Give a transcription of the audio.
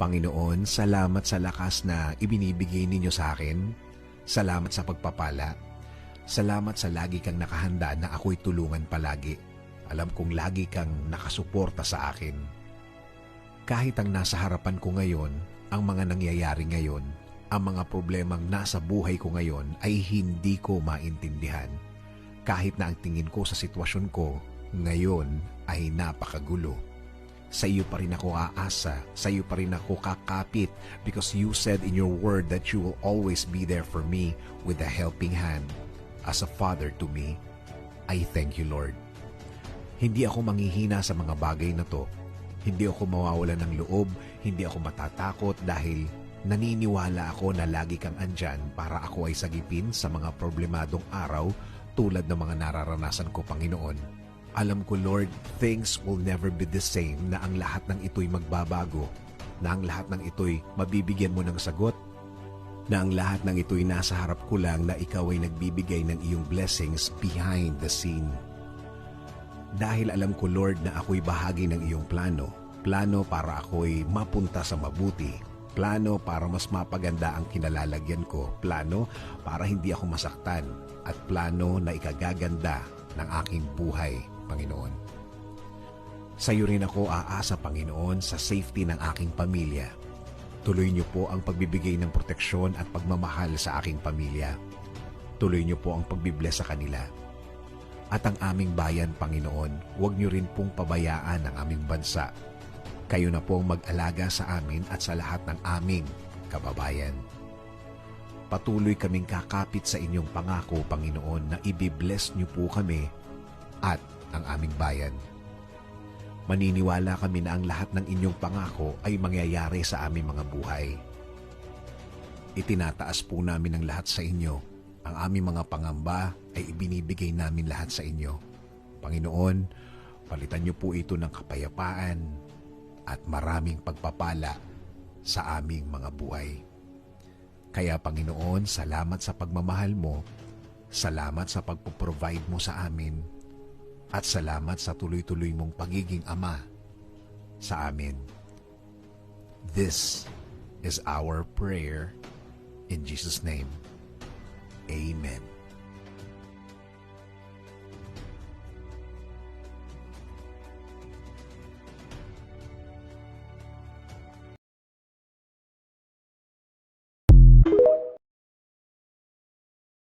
Panginoon, salamat sa lakas na ibinibigay ninyo sa akin. Salamat sa pagpapala. Salamat sa lagi kang nakahanda na ako'y tulungan palagi. Alam kong lagi kang nakasuporta sa akin. Kahit ang nasa harapan ko ngayon, ang mga nangyayari ngayon, ang mga problemang nasa buhay ko ngayon ay hindi ko maintindihan. Kahit na ang tingin ko sa sitwasyon ko ngayon ay napakagulo. Sa iyo pa rin ako aasa, sa iyo pa rin ako kakapit because you said in your word that you will always be there for me with a helping hand. As a father to me, I thank you, Lord. Hindi ako manghihina sa mga bagay na to. Hindi ako mawawalan ng loob, hindi ako matatakot dahil naniniwala ako na lagi kang andyan para ako ay sagipin sa mga problemadong araw tulad ng mga nararanasan ko, Panginoon. Alam ko, Lord, things will never be the same, na ang lahat ng ito'y magbabago, na ang lahat ng ito'y mabibigyan mo ng sagot, na ang lahat ng ito'y nasa harap ko lang na ikaw ay nagbibigay ng iyong blessings behind the scene. Dahil alam ko, Lord, na ako'y bahagi ng iyong plano. Plano para ako'y mapunta sa mabuti. Plano para mas mapaganda ang kinalalagyan ko. Plano para hindi ako masaktan. At plano na ikagaganda ng aking buhay, Panginoon. Sa iyo rin ako aasa, Panginoon, sa safety ng aking pamilya. Tuloy niyo po ang pagbibigay ng proteksyon at pagmamahal sa aking pamilya. Tuloy niyo po ang pagbibless sa kanila. At ang aming bayan, Panginoon, huwag niyo rin pong pabayaan ang aming bansa. Kayo na po ang mag-alaga sa amin at sa lahat ng aming kababayan. Patuloy kaming kakapit sa inyong pangako, Panginoon, na ibibless niyo po kami at ang aming bayan. Maniniwala kami na ang lahat ng inyong pangako ay mangyayari sa aming mga buhay. Itinataas po namin ang lahat sa inyo. Ang aming mga pangamba ay ibinibigay namin lahat sa inyo. Panginoon, palitan niyo po ito ng kapayapaan at maraming pagpapala sa aming mga buhay. Kaya, Panginoon, salamat sa pagmamahal mo, salamat sa pagpo-provide mo sa amin, at salamat sa tuloy-tuloy mong pagiging Ama sa amin. This is our prayer in Jesus' name. Amen.